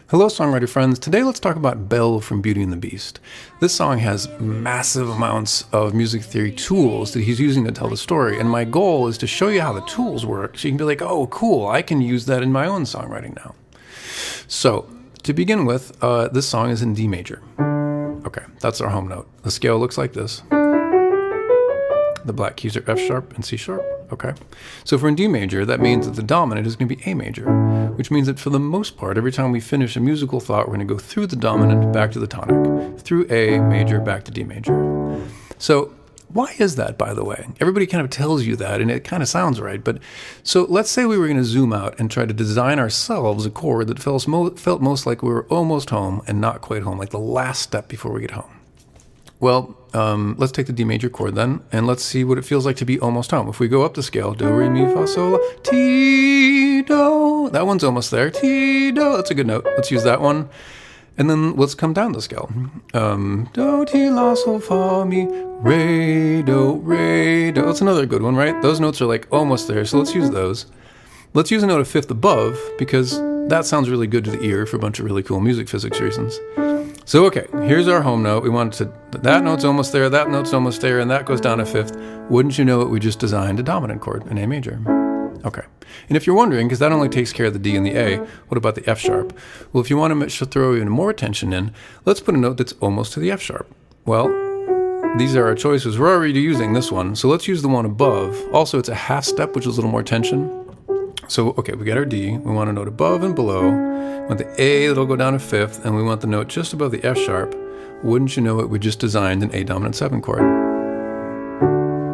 Hello songwriter friends, today let's talk about Belle from Beauty and the Beast. This song has massive amounts of music theory tools that he's using to tell the story, and my goal is to show you how the tools work so you can be like, oh cool, I can use that in my own songwriting now. So, to begin with, this song is in D major. Okay, that's our home note. The scale looks like this. The black keys are F sharp and C sharp. Okay, so if we're in D major, that means that the dominant is going to be A major, which means that for the most part, every time we finish a musical thought, we're going to go through the dominant, back to the tonic, through A major, back to D major. So why is that, by the way? Everybody kind of tells you that, and it kind of sounds right, but so let's say we were going to zoom out and try to design ourselves a chord that felt most like we were almost home and not quite home, like the last step before we get home. Well, let's take the D major chord then, and let's see what it feels like to be almost home. If we go up the scale, do, re, mi, fa, sol, la, ti, do. That one's almost there. Ti, do. That's a good note. Let's use that one. And then let's come down the scale. Do, ti, la, sol, fa, mi, re, do, re, do. That's another good one, right? Those notes are like almost there, so let's use those. Let's use a note a fifth above, because that sounds really good to the ear for a bunch of really cool music physics reasons. So, okay, here's our home note. We want to, that note's almost there, that note's almost there, and that goes down a fifth. Wouldn't you know it, we just designed a dominant chord, an A major. Okay, and if you're wondering, because that only takes care of the D and the A, what about the F sharp? Well, if you want to throw even more attention in, let's put a note that's almost to the F sharp. Well, these are our choices. We're already using this one, so let's use the one above. Also, it's a half step, which is a little more tension. So, okay, we got our D, we want a note above and below, we want the A that'll go down a fifth, and we want the note just above the F sharp. Wouldn't you know it, we just designed an A dominant 7 chord.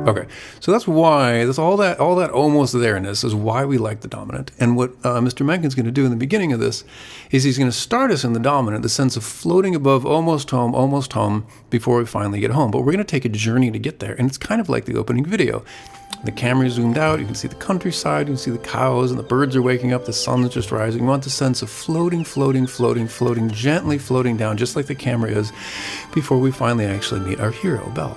Okay, so that's why, that's all that almost there-ness is why we like the dominant. And what Mr. Menken's going to do in the beginning of this is he's going to start us in the dominant, the sense of floating above almost home before we finally get home. But we're going to take a journey to get there, and it's kind of like the opening video. The camera is zoomed out, you can see the countryside, you can see the cows, and the birds are waking up, the sun's just rising. You want the sense of floating, gently floating down, just like the camera is, before we finally actually meet our hero, Belle.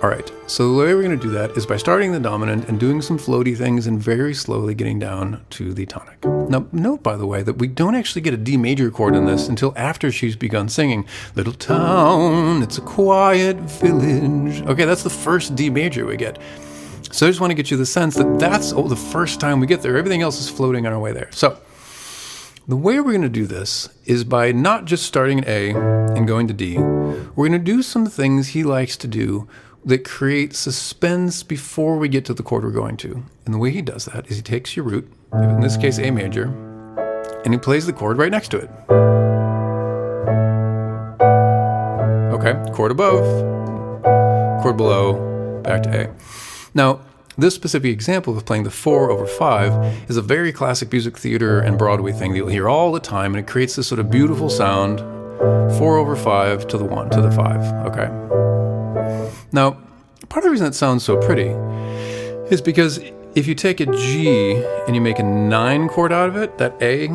Alright, so the way we're going to do that is by starting the dominant and doing some floaty things and very slowly getting down to the tonic. Now, note, by the way, that we don't actually get a D major chord in this until after she's begun singing, "Little town, it's a quiet village." Okay, that's the first D major we get. So I just want to get you the sense that that's the first time we get there. Everything else is floating on our way there. So the way we're going to do this is by not just starting at A and going to D. We're going to do some things he likes to do that create suspense before we get to the chord we're going to. And the way he does that is he takes your root, in this case A major, and he plays the chord right next to it. Okay, chord above, chord below, back to A. Now, this specific example of playing the 4/5 is a very classic music theater and Broadway thing that you'll hear all the time, and it creates this sort of beautiful sound, 4/5 to the 1 to the 5, okay? Now, part of the reason it sounds so pretty is because if you take a G and you make a 9 chord out of it, that A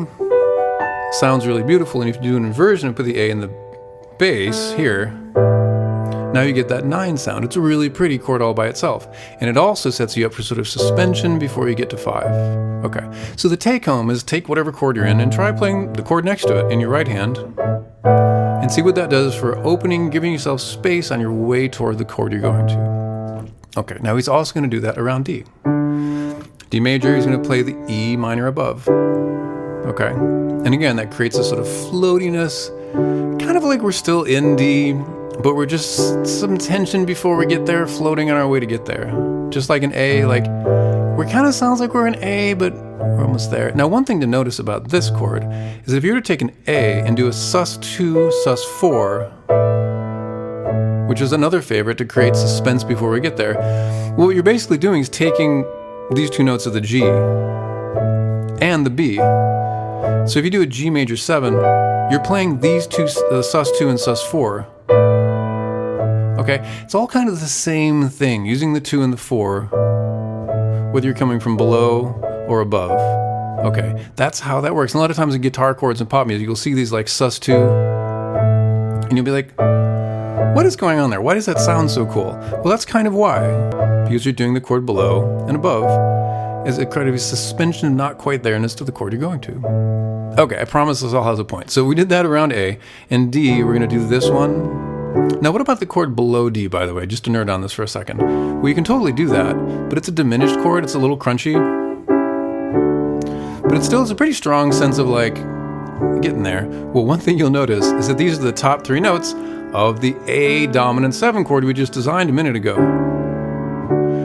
sounds really beautiful, and if you do an inversion and put the A in the bass here, now you get that 9 sound. It's a really pretty chord all by itself. And it also sets you up for sort of suspension before you get to 5. Okay, so the take home is take whatever chord you're in and try playing the chord next to it in your right hand and see what that does for opening, giving yourself space on your way toward the chord you're going to. Okay, now he's also going to do that around D. D major, he's going to play the E minor above. Okay, and again, that creates a sort of floatiness, kind of like we're still in D, but we're just some tension before we get there, floating on our way to get there. Just like an A, like, we kind of sounds like we're in A, but we're almost there. Now, one thing to notice about this chord is if you were to take an A and do a sus2, sus4, which is another favorite to create suspense before we get there, what you're basically doing is taking these two notes of the G and the B. So if you do a G major 7, you're playing these two, sus2 and sus4. Okay, it's all kind of the same thing, using the 2 and the 4, whether you're coming from below or above. Okay, that's how that works. And a lot of times in guitar chords and pop music, you'll see these like sus2, and you'll be like, what is going on there? Why does that sound so cool? Well, that's kind of why. Because you're doing the chord below and above, as a kind of a suspension of not quite there-ness to the chord you're going to. Okay, I promise this all has a point. So we did that around A, and D, we're going to do this one. Now, what about the chord below D, by the way? Just to nerd on this for a second. Well, you can totally do that, but it's a diminished chord. It's a little crunchy. But it's a pretty strong sense of like getting there. Well, one thing you'll notice is that these are the top 3 notes of the A dominant 7 chord we just designed a minute ago.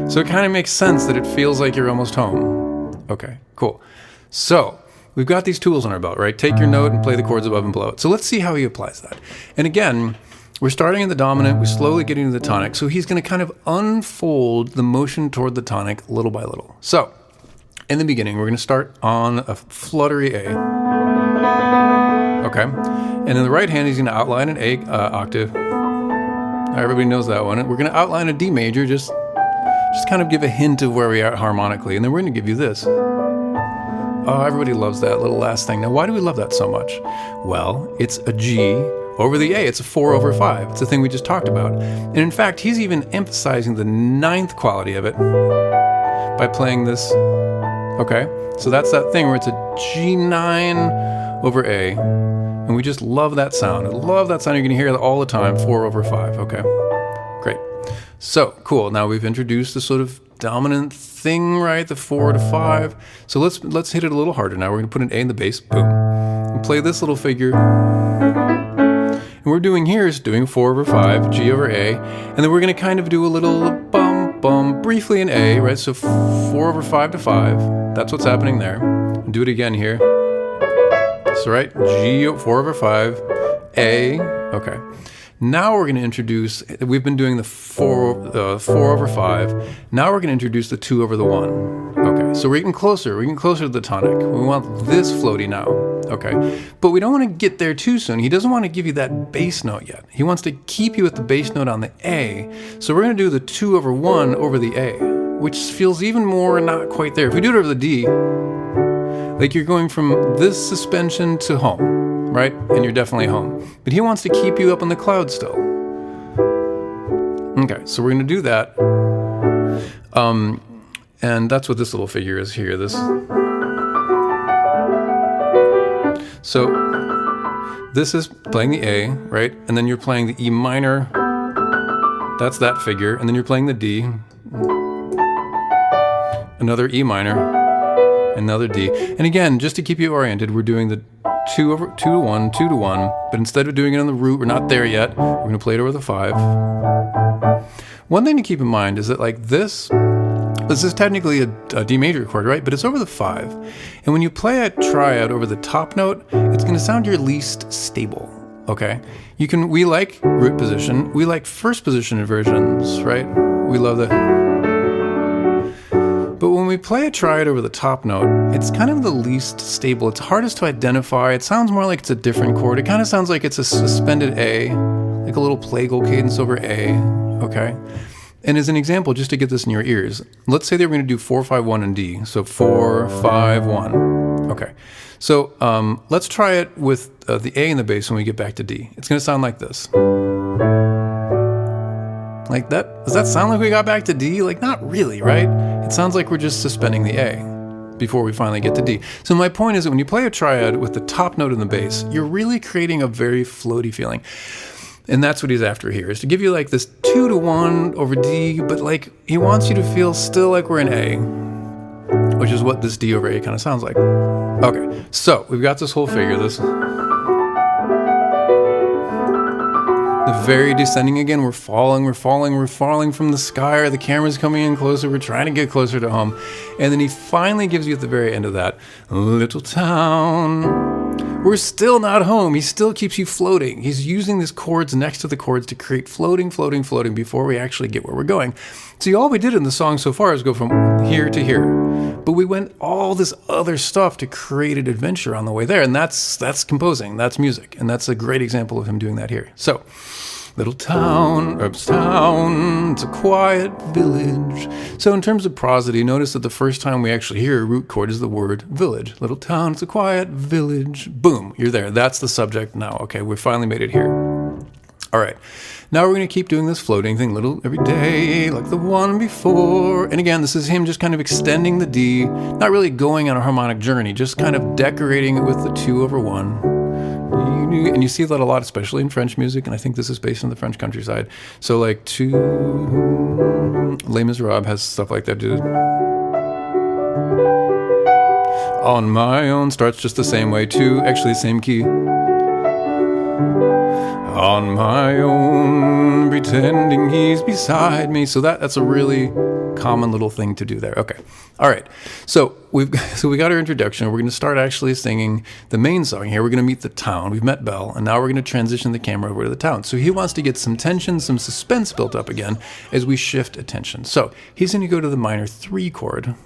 So it kind of makes sense that it feels like you're almost home. Okay, cool. So we've got these tools on our belt, right? Take your note and play the chords above and below it. So let's see how he applies that. And again, we're starting in the dominant, we're slowly getting to the tonic. So he's going to kind of unfold the motion toward the tonic little by little. So in the beginning, we're going to start on a fluttery A. Okay. And in the right hand, he's going to outline an A octave. Everybody knows that one. We're going to outline a D major, just kind of give a hint of where we are harmonically. And then we're going to give you this. Oh, everybody loves that little last thing. Now, why do we love that so much? Well, it's a G over the A. It's a 4/5. It's the thing we just talked about. And in fact, he's even emphasizing the 9th quality of it by playing this. Okay, so that's that thing where it's a G9 over A. And we just love that sound. I love that sound. You're going to hear it all the time, 4/5. Okay, great. So, cool. Now we've introduced the sort of dominant thing, right? The 4/5. So let's hit it a little harder now. We're going to put an A in the bass. Boom. And play this little figure. And what we're doing here is doing 4/5, G over A. And then we're going to kind of do a little bum, bum, briefly in A, right? So 4/5 to 5. That's what's happening there. And do it again here. So, right, G 4/5, A. Okay. Now we're going to introduce, we've been doing the 4/5. Now we're going to introduce the 2 over the 1. Okay, so we're getting closer. We're getting closer to the tonic. We want this floaty now. Okay, but we don't want to get there too soon. He doesn't want to give you that bass note yet. He wants to keep you at the bass note on the A. So we're going to do the 2 over 1 over the A, which feels even more not quite there. If we do it over the D, like you're going from this suspension to home, right? And you're definitely home. But he wants to keep you up in the clouds still. Okay, so we're going to do that. And that's what this little figure is here. So this is playing the A, right? And then you're playing the E minor. That's that figure. And then you're playing the D. Another E minor. Another D. And again, just to keep you oriented, we're doing the 2 to 1, 2 to 1, but instead of doing it on the root, we're not there yet. We're going to play it over the 5. One thing to keep in mind is that like this is technically a D major chord, right? But it's over the 5. And when you play a triad over the top note, it's going to sound your least stable, okay? We like root position. We like first position inversions, right? We love the... But when we play a triad over the top note, it's kind of the least stable. It's hardest to identify. It sounds more like it's a different chord. It kind of sounds like it's a suspended A, like a little plagal cadence over A, okay? And as an example, just to get this in your ears, let's say that we're going to do 4/5/1 in D. So 4/5/1. Okay. So let's try it with the A in the bass when we get back to D. It's going to sound like this. Like that? Does that sound like we got back to D? Like not really, right? It sounds like we're just suspending the A before we finally get to D. So my point is that when you play a triad with the top note in the bass, you're really creating a very floaty feeling. And that's what he's after here, is to give you like this 2 to 1 over D, but like he wants you to feel still like we're in A, which is what this D over A kind of sounds like. Okay, so we've got this whole figure, the very descending again, we're falling from the sky, or the camera's coming in closer, we're trying to get closer to home. And then he finally gives you at the very end of that, little town. We're still not home. He still keeps you floating. He's using these chords next to the chords to create floating before we actually get where we're going. See, all we did in the song so far is go from here to here. But we went all this other stuff to create an adventure on the way there. And that's composing, that's music. And that's a great example of him doing that here. So, little town, Erb's town, it's a quiet village. So in terms of prosody, notice that the first time we actually hear a root chord is the word village. Little town, it's a quiet village. Boom, you're there. That's the subject now. Okay, we finally made it here. All right, now we're going to keep doing this floating thing, little every day like the one before. And again, this is him just kind of extending the D, not really going on a harmonic journey, just kind of decorating it with the 2/1. And you see that a lot, especially in French music, and I think this is based on the French countryside. So like Les Miserables has stuff like that. On my own starts just the same way too, actually the same key. On my own, pretending he's beside me. So that's a really common little thing to do there. Okay. All right. So we got our introduction. We're going to start actually singing the main song here. We're going to meet the town. We've met Belle, and now we're going to transition the camera over to the town. So he wants to get some tension, some suspense built up again as we shift attention. So he's going to go to the minor 3 chord.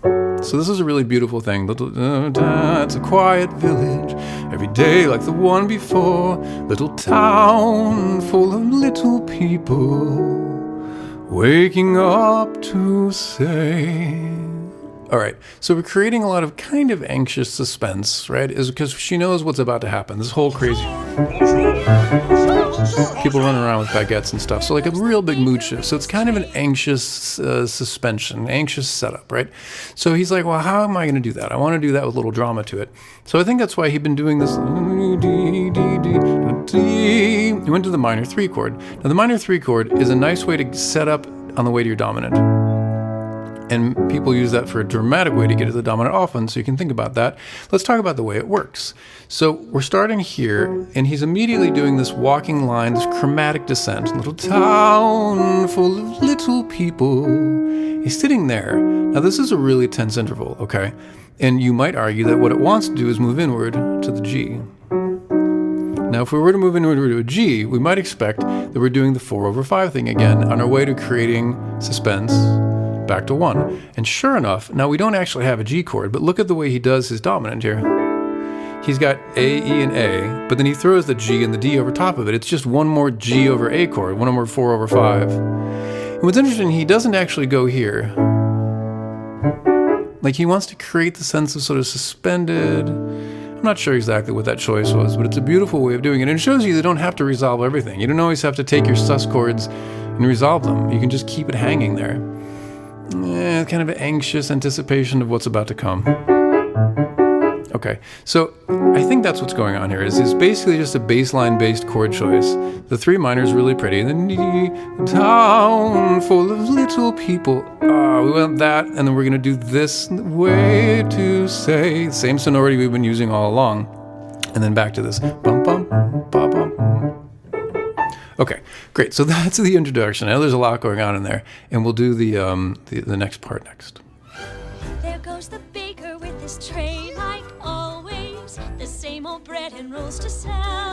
So this is a really beautiful thing. It's a quiet village, every day like the one before. Little town full of little people, waking up to say. All right, so we're creating a lot of kind of anxious suspense, right? Is because she knows what's about to happen. This whole crazy people running around with baguettes and stuff. So like a real big mood shift. So it's kind of an anxious suspension, anxious setup, right? So he's like, well, how am I going to do that? I want to do that with a little drama to it. So I think that's why he'd been doing this. He went to the minor 3 chord. Now the minor 3 chord is a nice way to set up on the way to your dominant. And people use that for a dramatic way to get to the dominant often, so you can think about that. Let's talk about the way it works. So we're starting here, and he's immediately doing this walking line, this chromatic descent. Little town full of little people. He's sitting there. Now this is a really tense interval, okay? And you might argue that what it wants to do is move inward to the G. Now, if we were to move inward to a G, we might expect that we're doing the 4/5 thing again on our way to creating suspense back to 1. And sure enough, now we don't actually have a G chord, but look at the way he does his dominant here. He's got A, E, and A, but then he throws the G and the D over top of it. It's just one more G over A chord, one more 4/5. And what's interesting, he doesn't actually go here. Like he wants to create the sense of sort of suspended. I'm not sure exactly what that choice was, but it's a beautiful way of doing it. And it shows you don't have to resolve everything. You don't always have to take your sus chords and resolve them. You can just keep it hanging there. Kind of an anxious anticipation of what's about to come. Okay, so I think that's what's going on here. Is basically just a baseline-based chord choice. The 3 minor is really pretty. And then town full of little people. We went that, and then we're going to do this way to say. Same sonority we've been using all along. And then back to this. Bum, bum, bum, bum. Okay, great. So that's the introduction. I know there's a lot going on in there, and we'll do the next part next. There goes the baker with his tray, like always, the same old bread and rolls to sell.